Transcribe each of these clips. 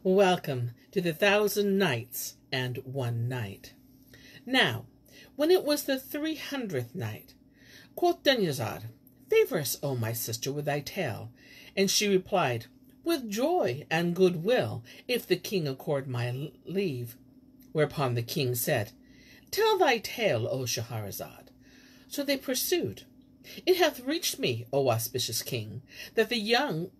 Welcome to the 1000 Nights and 1 Night. Now, when it was the 300th night, quoth Dunyazad, "Favor us, O my sister, with thy tale." And she replied, "With joy and good will, if the king accord my leave." Whereupon the king said, "Tell thy tale, O Shahrazad." So they pursued. "It hath reached me, O auspicious king, that the young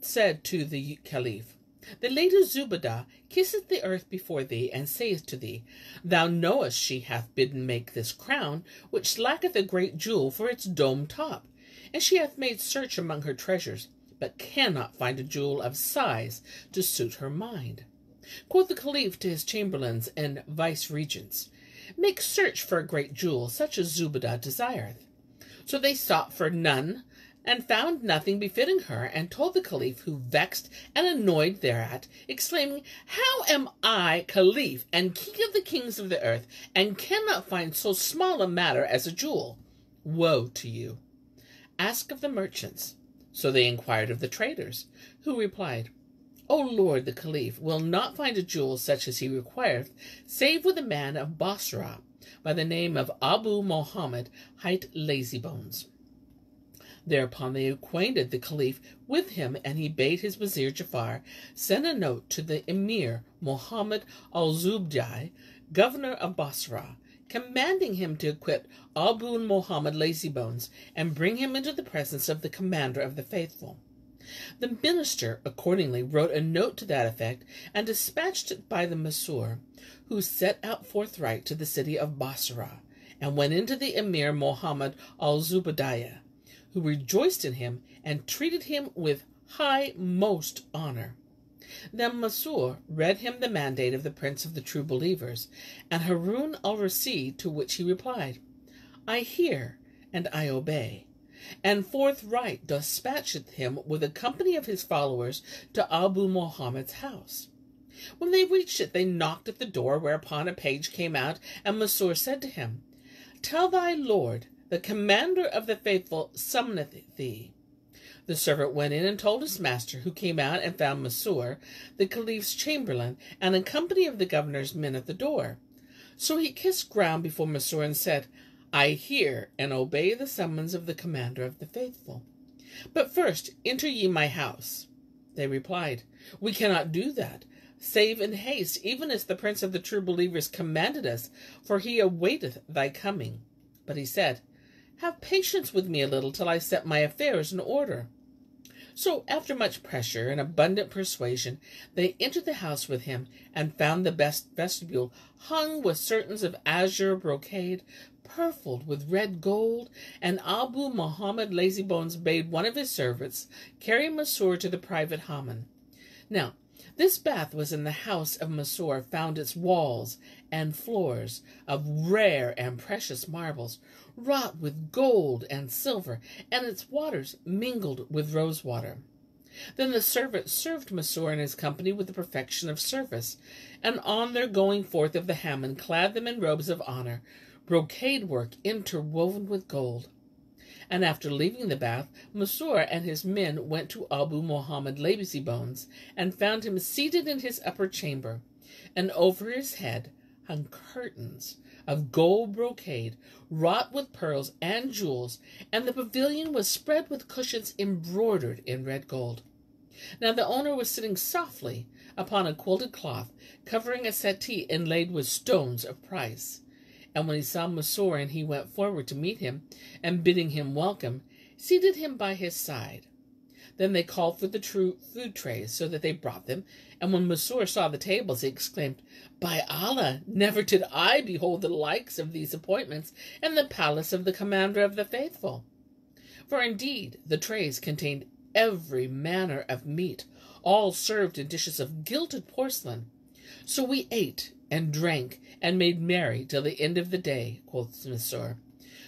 said to the caliph, The Lady Zubaydah kisseth the earth before thee, and saith to thee, Thou knowest she hath bidden make this crown, which lacketh a great jewel for its dome top, and she hath made search among her treasures, but cannot find a jewel of size to suit her mind. Quoth the caliph to his chamberlains and vice-regents, Make search for a great jewel, such as Zubaydah desireth. So they sought for none, and found nothing befitting her, and told the caliph, who vexed and annoyed thereat, exclaiming, How am I caliph and king of the kings of the earth, and cannot find so small a matter as a jewel? Woe to you! Ask of the merchants. So they inquired of the traders, who replied, O Lord the caliph will not find a jewel such as he requireth, save with a man of Basra, by the name of Abu Mohammed Hight Lazybones. Thereupon they acquainted the caliph with him, and he bade his vizier Jafar send a note to the emir Muhammad al-Zubaydah, governor of Basra, commanding him to acquit Abu Mohammed Lazybones and bring him into the presence of the commander of the faithful. The minister accordingly wrote a note to that effect and dispatched it by the Mansur, who set out forthright to the city of Basra, and went into the emir Muhammad al-Zubaydah, who rejoiced in him and treated him with high-most honor. Then Mansur read him the mandate of the prince of the true believers, and Harun al-Rashid, to which he replied, I hear and I obey, and forthright dispatched him with a company of his followers to Abu Mohammed's house. When they reached it, they knocked at the door, whereupon a page came out, and Mansur said to him, Tell thy lord, the commander of the faithful summoneth thee. The servant went in and told his master, who came out and found Mansur, the caliph's chamberlain, and a company of the governor's men at the door. So he kissed ground before Mansur and said, I hear and obey the summons of the commander of the faithful. But first enter ye my house. They replied, We cannot do that, save in haste, even as the prince of the true believers commanded us, for he awaiteth thy coming. But he said, Have patience with me a little till I set my affairs in order. So after much pressure and abundant persuasion, they entered the house with him, and found the best vestibule hung with curtains of azure brocade, purfled with red gold, and Abu Mohammed Lazybones bade one of his servants carry Mansur to the private hammam. Now, this bath was in the house of Mansur, found its walls and floors of rare and precious marbles, wrought with gold and silver, and its waters mingled with rose water. Then the servant served Mansur and his company with the perfection of service, and on their going forth of the hammam clad them in robes of honor, brocade work interwoven with gold. And after leaving the bath, Mansur and his men went to Abu Mohammed Lazybones, and found him seated in his upper chamber, and over his head hung curtains of gold brocade, wrought with pearls and jewels, and the pavilion was spread with cushions embroidered in red gold. Now the owner was sitting softly upon a quilted cloth, covering a settee inlaid with stones of price. And when he saw Mansur, and he went forward to meet him, and bidding him welcome, seated him by his side. Then they called for the true food trays, so that they brought them, and when Mansur saw the tables, he exclaimed, By Allah, never did I behold the likes of these appointments in the palace of the commander of the faithful. For indeed the trays contained every manner of meat, all served in dishes of gilded porcelain. So we ate and drank and made merry till the end of the day, quoth Mansur,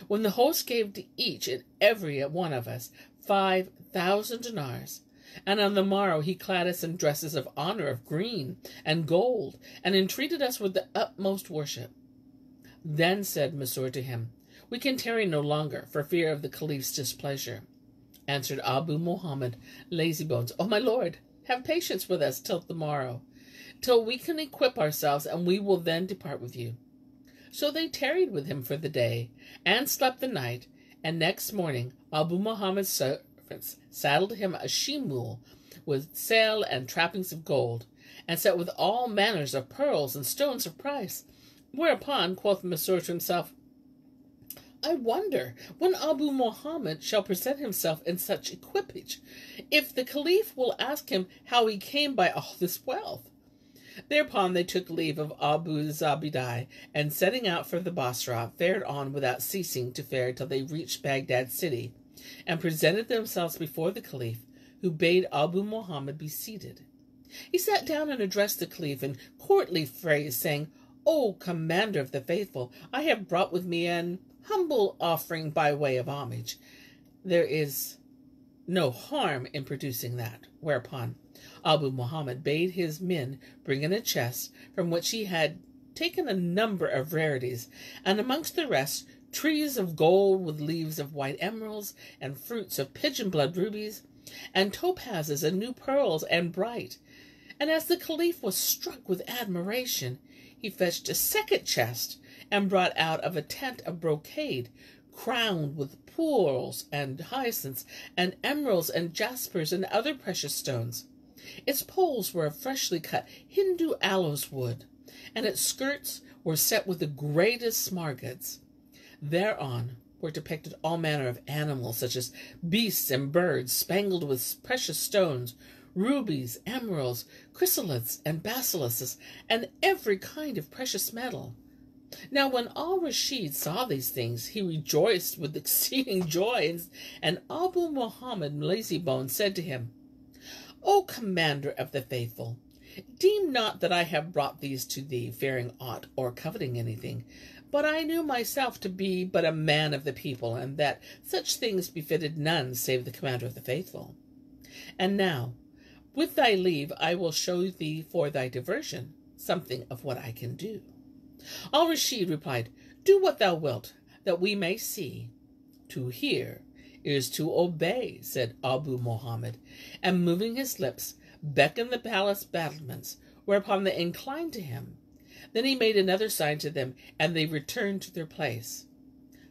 when the host gave to each and every one of us 5,000 dinars. And on the morrow he clad us in dresses of honor of green and gold, and entreated us with the utmost worship. Then said Mansur to him, We can tarry no longer, for fear of the caliph's displeasure. Answered Abu Mohammed Lazybones, O my lord, have patience with us till the morrow. till we can equip ourselves, and we will then depart with you. So they tarried with him for the day, and slept the night, and next morning Abu Mohammed's servants saddled him a she-mule with sail and trappings of gold, and set with all manners of pearls and stones of price. Whereupon quoth Masrur to himself, I wonder when Abu Mohammed shall present himself in such equipage, if the Caliph will ask him how he came by all this wealth. Thereupon they took leave of Abu Zabidai, and setting out for the Basra, fared on without ceasing to fare till they reached Baghdad city, and presented themselves before the Caliph, who bade Abu Mohammed be seated. He sat down and addressed the Caliph in courtly phrase, saying, O Commander of the Faithful, I have brought with me an humble offering by way of homage. There is no harm in producing that. Whereupon Abu Mohammed bade his men bring in a chest, from which he had taken a number of rarities, and amongst the rest trees of gold with leaves of white emeralds, and fruits of pigeon-blood rubies, and topazes, and new pearls, and bright. And as the Caliph was struck with admiration, he fetched a second chest, and brought out of a tent of brocade, crowned with pearls and hyacinths, and emeralds, and jaspers, and other precious stones. Its poles were of freshly cut Hindu aloes wood, and its skirts were set with the greatest margats. Thereon were depicted all manner of animals, such as beasts and birds, spangled with precious stones, rubies, emeralds, chrysolites, and basilisks, and every kind of precious metal. Now when Al-Rashid saw these things, he rejoiced with exceeding joy, and Abu Mohammed Lazybones said to him, O Commander of the Faithful, deem not that I have brought these to thee, fearing aught or coveting anything, but I knew myself to be but a man of the people, and that such things befitted none save the Commander of the Faithful. And now, with thy leave, I will show thee for thy diversion something of what I can do. Al-Rashid replied, Do what thou wilt, that we may see. To hear is to obey, said Abu Mohammed, and moving his lips, beckoned the palace battlements, whereupon they inclined to him. Then he made another sign to them, and they returned to their place.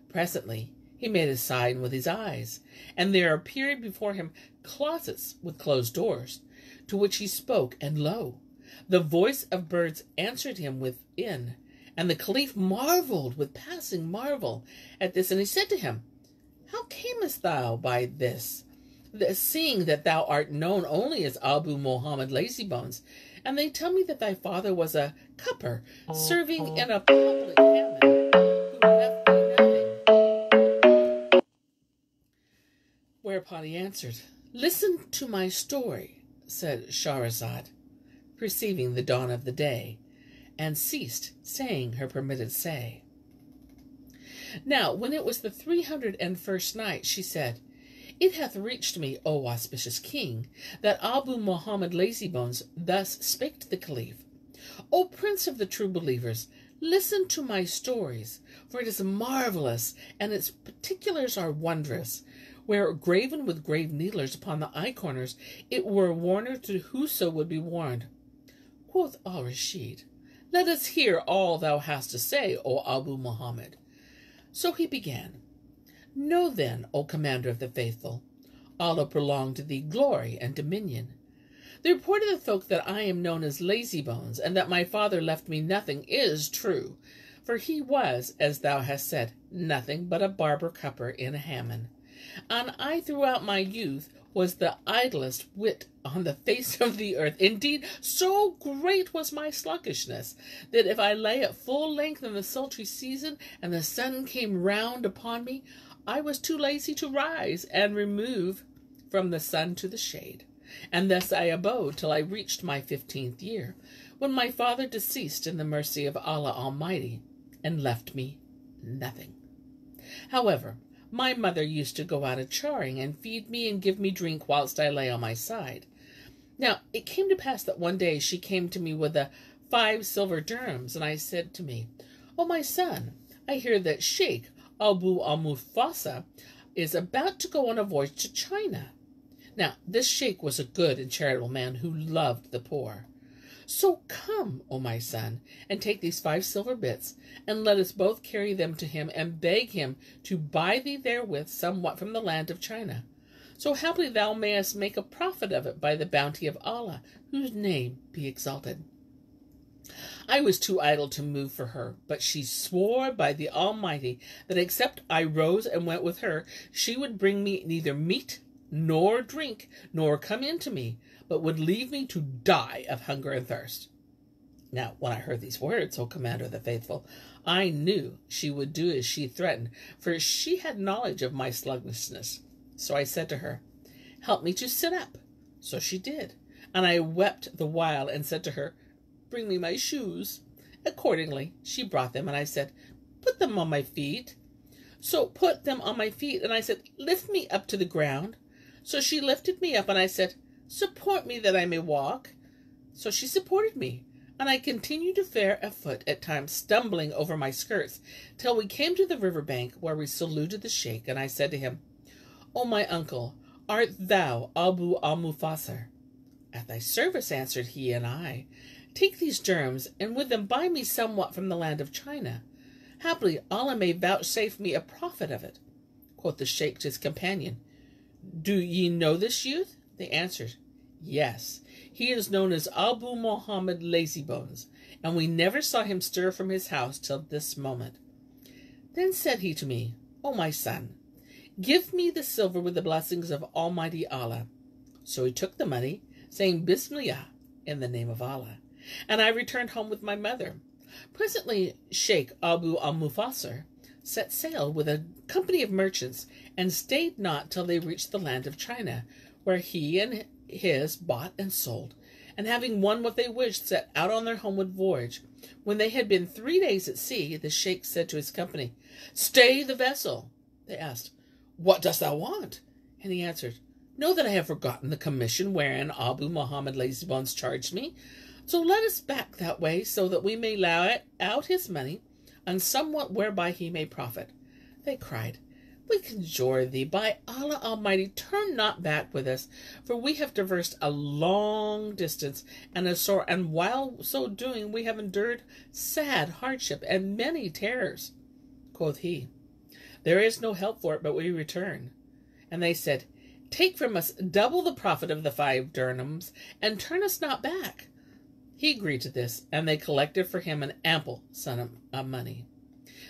Presently he made a sign with his eyes, and there appeared before him closets with closed doors, to which he spoke, and lo, the voice of birds answered him within. And the Caliph marveled with passing marvel at this, and he said to him, How camest thou by this, seeing that thou art known only as Abu Mohammed Lazybones, and they tell me that thy father was a cupper, serving in a public hammock, who left thee nothing. Whereupon he answered, Listen to my story, said Shahrazad, perceiving the dawn of the day, and ceased saying her permitted say. Now, when it was the 301st night, she said, It hath reached me, O auspicious king, that Abu Mohammed Lazybones thus spake to the Caliph, O prince of the true believers, listen to my stories, for it is marvelous, and its particulars are wondrous. Where graven with grave needlers upon the eye corners, it were a warner to whoso would be warned. Quoth Al-Rashid, Let us hear all thou hast to say, O Abu Mohammed. So he began, Know then, O Commander of the Faithful, Allah prolong to thee glory and dominion. The report of the folk that I am known as Lazybones, and that my father left me nothing, is true, for he was, as thou hast said, nothing but a barber cupper in a hammock. And I throughout my youth was the idlest wit on the face of the earth. Indeed, so great was my sluggishness, that if I lay at full length in the sultry season, and the sun came round upon me, I was too lazy to rise and remove from the sun to the shade. And thus I abode till I reached my 15th year, when my father deceased in the mercy of Allah Almighty, and left me nothing. However, my mother used to go out a-charing, and feed me and give me drink whilst I lay on my side. Now it came to pass that one day she came to me with 5 silver dirhams, and I said to me, O my son, I hear that Sheikh Abu al-Mufasa is about to go on a voyage to China. Now this sheikh was a good and charitable man who loved the poor. So come, O my son, and take these 5 silver bits, and let us both carry them to him, and beg him to buy thee therewith somewhat from the land of China. So haply thou mayest make a profit of it by the bounty of Allah, whose name be exalted. I was too idle to move for her, but she swore by the Almighty that except I rose and went with her, she would bring me neither meat nor drink, nor come in to me, but would leave me to die of hunger and thirst. Now, when I heard these words, O Commander of the Faithful, I knew she would do as she threatened, for she had knowledge of my sluggishness. So I said to her, Help me to sit up. So she did, and I wept the while and said to her, Bring me my shoes. Accordingly, she brought them, and I said, Put them on my feet. So put them on my feet, and I said, Lift me up to the ground. So she lifted me up, and I said, Support me that I may walk. So she supported me, and I continued to fare afoot, at times stumbling over my skirts, till we came to the river bank, where we saluted the sheikh, and I said to him, O my uncle, art thou Abu al-Mufassir? At thy service, answered he, and I. Take these dirhams, and with them buy me somewhat from the land of China. Haply Allah may vouchsafe me a profit of it. Quoth the sheikh to his companion, Do ye know this youth? They answered, Yes, he is known as Abu Mohammed Lazybones, and we never saw him stir from his house till this moment. Then said he to me, O my son, give me the silver with the blessings of Almighty Allah. So he took the money, saying Bismillah, in the name of Allah, and I returned home with my mother. Presently Sheikh Abu al-Mufassir set sail with a company of merchants, and stayed not till they reached the land of China, where he and his bought and sold, and having won what they wished, set out on their homeward voyage. When they had been 3 days at sea, the sheikh said to his company, Stay the vessel. They asked, What dost thou want? And he answered, Know that I have forgotten the commission wherein Abu Mohammed Lazybones charged me. So let us back that way, so that we may allow out his money, and somewhat whereby he may profit. They cried, We conjure thee, by Allah Almighty, turn not back with us, for we have traversed a long distance, and while so doing we have endured sad hardship and many terrors. Quoth he, There is no help for it but we return. And they said, Take from us double the profit of the 5 dirhams, and turn us not back. He agreed to this, and they collected for him an ample sum of money.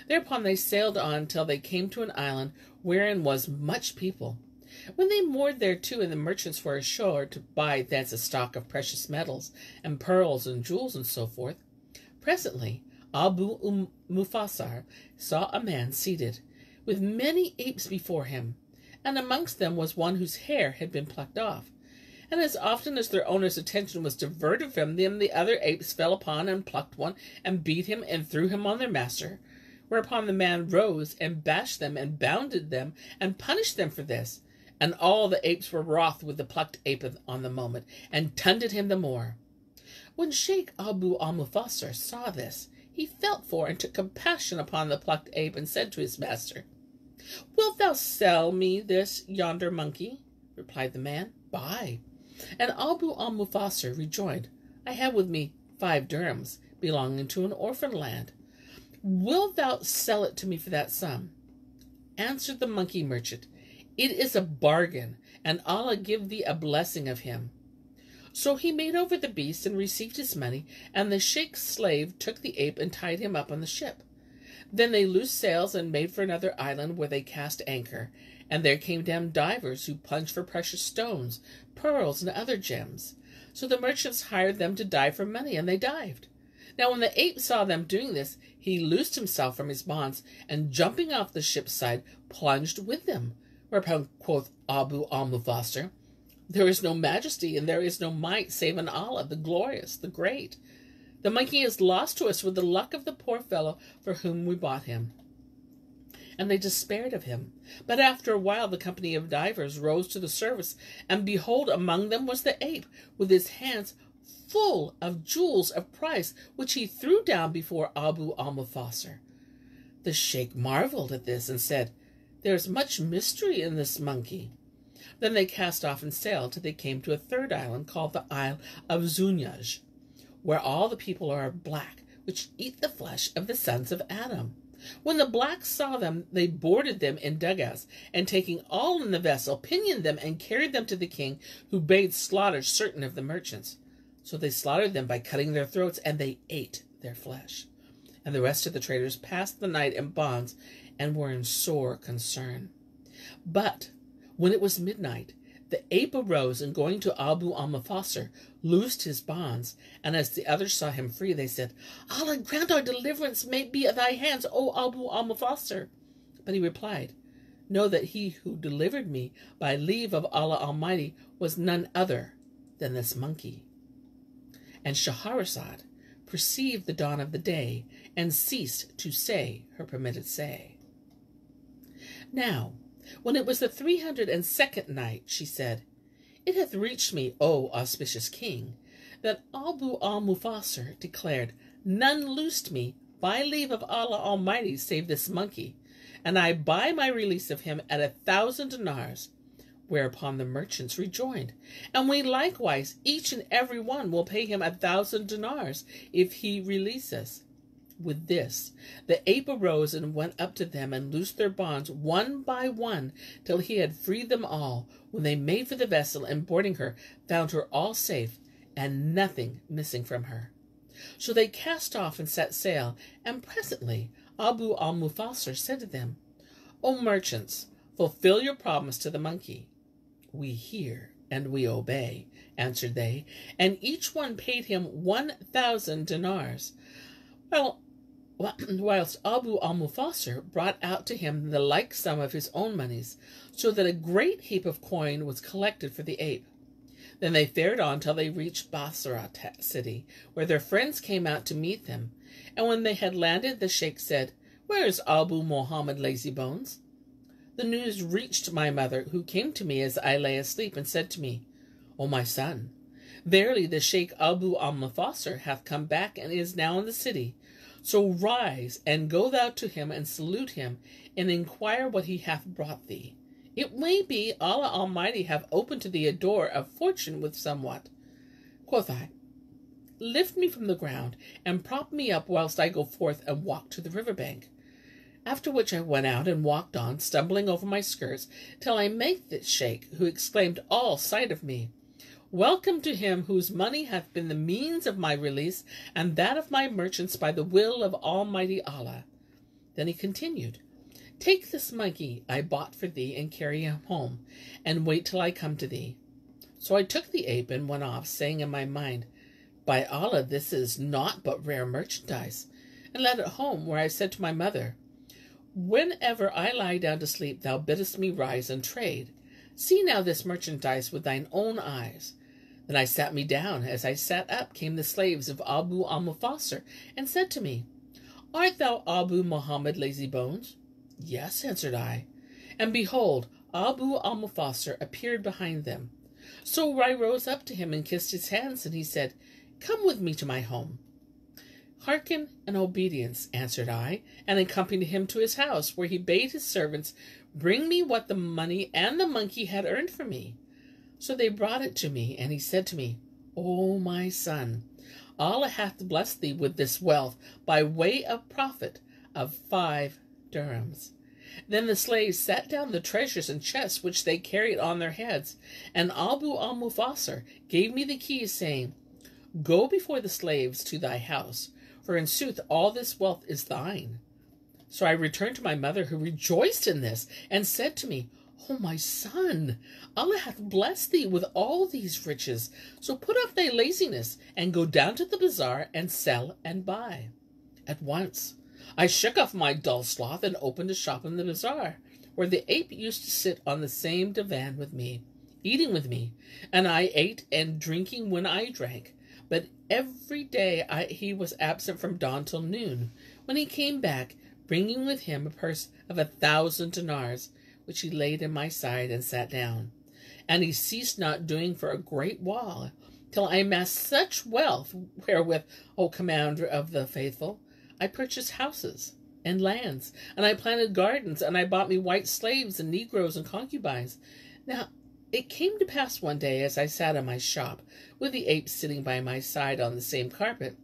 Thereupon they sailed on till they came to an island wherein was much people. When they moored thereto, and the merchants were ashore to buy thence a stock of precious metals, and pearls, and jewels, and so forth, presently Abu Mufassir saw a man seated, with many apes before him, and amongst them was one whose hair had been plucked off. And as often as their owner's attention was diverted from them, the other apes fell upon and plucked one, and beat him, and threw him on their master. Whereupon the man rose, and bashed them, and bounded them, and punished them for this. And all the apes were wroth with the plucked ape on the moment, and tunded him the more. When Sheikh Abu al-Mufassir saw this, he felt for and took compassion upon the plucked ape, and said to his master, Wilt thou sell me this yonder monkey? Replied the man, Buy. And Abu al-Mufassir rejoined, I have with me 5 dirhams, belonging to an orphan land. Wilt thou sell it to me for that sum? Answered the monkey merchant, It is a bargain, and Allah give thee a blessing of him. So he made over the beast, and received his money, and the sheikh's slave took the ape, and tied him up on the ship. Then they loosed sails, and made for another island, where they cast anchor. And there came down divers, who plunged for precious stones, pearls, and other gems. So the merchants hired them to dive for money, and they dived. Now when the ape saw them doing this, he loosed himself from his bonds, and jumping off the ship's side, plunged with them. Whereupon quoth Abu al-Mufassir, There is no majesty, and there is no might, save in Allah, the glorious, the great. The monkey is lost to us with the luck of the poor fellow for whom we bought him. And they despaired of him. But after a while the company of divers rose to the surface, and behold, among them was the ape, with his hands full of jewels of price, which he threw down before Abu al-Mufassir. The sheikh marveled at this, and said, There is much mystery in this monkey. Then they cast off and sailed till they came to a 3rd island, called the Isle of Zunyaj, where all the people are black, which eat the flesh of the sons of Adam. When the blacks saw them, they boarded them in dugouts, and taking all in the vessel, pinioned them and carried them to the king, who bade slaughter certain of the merchants. So they slaughtered them by cutting their throats, and they ate their flesh. And the rest of the traders passed the night in bonds, and were in sore concern. But when it was midnight, the ape arose, and going to Abu al-Mufassir, loosed his bonds. And as the others saw him free, they said, Allah grant our deliverance may be at thy hands, O Abu al-Mufassir. But he replied, Know that he who delivered me by leave of Allah Almighty was none other than this monkey. And Shahrazad perceived the dawn of the day, and ceased to say her permitted say. Now, when it was the 302nd night, she said, It hath reached me, O auspicious king, that Abu al-Mufassir declared, None loosed me by leave of Allah Almighty save this monkey, and I buy my release of him at 1,000 dinars. Whereupon the merchants rejoined, And we likewise, each and every one, will pay him 1,000 dinars, if he release us. With this, the ape arose and went up to them, and loosed their bonds one by one, till he had freed them all, when they made for the vessel, and boarding her, found her all safe, and nothing missing from her. So they cast off and set sail, and presently Abu al-Mufassir said to them, O merchants, fulfill your promise to the monkey. We hear and we obey, answered they, and each one paid him 1,000 dinars. Whilst Abu al-Mufassir brought out to him the like sum of his own monies, so that a great heap of coin was collected for the ape. Then they fared on till they reached Basra city, where their friends came out to meet them. And when they had landed, the sheikh said, Where is Abu Mohammed Lazybones? The news reached my mother, who came to me as I lay asleep, and said to me, O my son, verily the sheikh Abu al-Mufassir hath come back, and is now in the city. So rise, and go thou to him, and salute him, and inquire what he hath brought thee. It may be Allah Almighty have opened to thee a door of fortune with somewhat. Quoth I, Lift me from the ground, and prop me up whilst I go forth and walk to the river bank. After which I went out and walked on, stumbling over my skirts, till I met the sheikh, who exclaimed all sight of me, Welcome to him whose money hath been the means of my release, and that of my merchants by the will of Almighty Allah. Then he continued, Take this monkey I bought for thee, and carry him home, and wait till I come to thee. So I took the ape and went off, saying in my mind, By Allah, this is naught but rare merchandise, and led it home, where I said to my mother, Whenever I lie down to sleep, thou biddest me rise and trade. See now this merchandise with thine own eyes. Then I sat me down. As I sat up, came the slaves of Abu al-Mufassir, and said to me, Art thou Abu Mohammed Lazybones? Yes, answered I. And behold, Abu al-Mufassir appeared behind them. So I rose up to him and kissed his hands, and he said, Come with me to my home. Hearken and obedience, answered I, and accompanied him to his house, where he bade his servants bring me what the money and the monkey had earned for me. So they brought it to me, and he said to me, O my son, Allah hath blessed thee with this wealth by way of profit of 5 dirhams. Then the slaves sat down the treasures and chests which they carried on their heads, and Abu al-Mufassir gave me the keys, saying, Go before the slaves to thy house, for in sooth all this wealth is thine. So I returned to my mother, who rejoiced in this, and said to me, O my son, Allah hath blessed thee with all these riches, so put off thy laziness, and go down to the bazaar, and sell and buy. At once I shook off my dull sloth, and opened a shop in the bazaar, where the ape used to sit on the same divan with me, eating with me, and I ate, and drinking when I drank. But every day he was absent from dawn till noon, when he came back, bringing with him a purse of 1,000 dinars, which he laid in my side, and sat down. And he ceased not doing for a great while, till I amassed such wealth, wherewith, O Commander of the Faithful, I purchased houses and lands, and I planted gardens, and I bought me white slaves and negroes and concubines. Now It came to pass one day, as I sat in my shop, with the ape sitting by my side on the same carpet,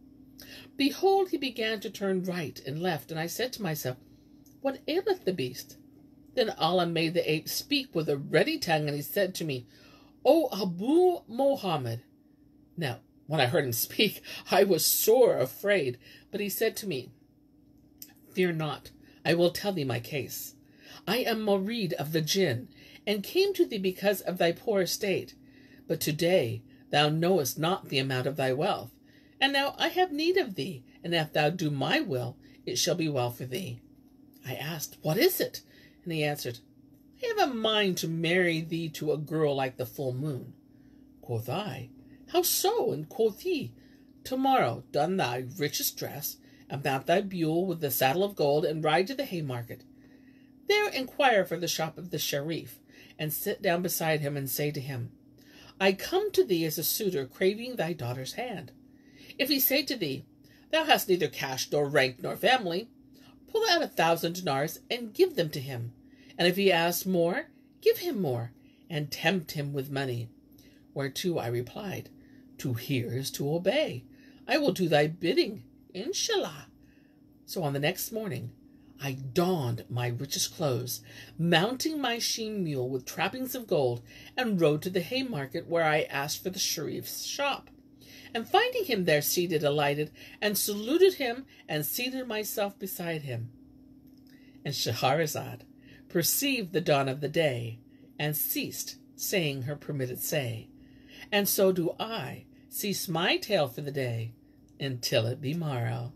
behold, he began to turn right and left, and I said to myself, What aileth the beast? Then Allah made the ape speak with a ready tongue, and he said to me, O Abu Mohammed. Now, when I heard him speak, I was sore afraid, but he said to me, Fear not, I will tell thee my case. I am Murid of the Jinn, and came to thee because of thy poor estate. But today thou knowest not the amount of thy wealth, and now I have need of thee, and if thou do my will, it shall be well for thee. I asked, What is it? And he answered, I have a mind to marry thee to a girl like the full moon. Quoth I, How so? And quoth he, Tomorrow don thy richest dress, and mount thy mule with the saddle of gold, and ride to the Haymarket. There inquire for the shop of the Sharif, and sit down beside him, and say to him, I come to thee as a suitor craving thy daughter's hand. If he say to thee, Thou hast neither cash nor rank nor family, pull out 1,000 dinars and give them to him. And if he asks more, give him more, and tempt him with money. Whereto I replied, To hear is to obey. I will do thy bidding, inshallah. So on the next morning, I donned my richest clothes, mounting my sheen mule with trappings of gold, and rode to the Haymarket, where I asked for the Sharif's shop. And finding him there seated, alighted, and saluted him, and seated myself beside him. And Shahrazad perceived the dawn of the day, and ceased saying her permitted say. And so do I cease my tale for the day, until it be morrow.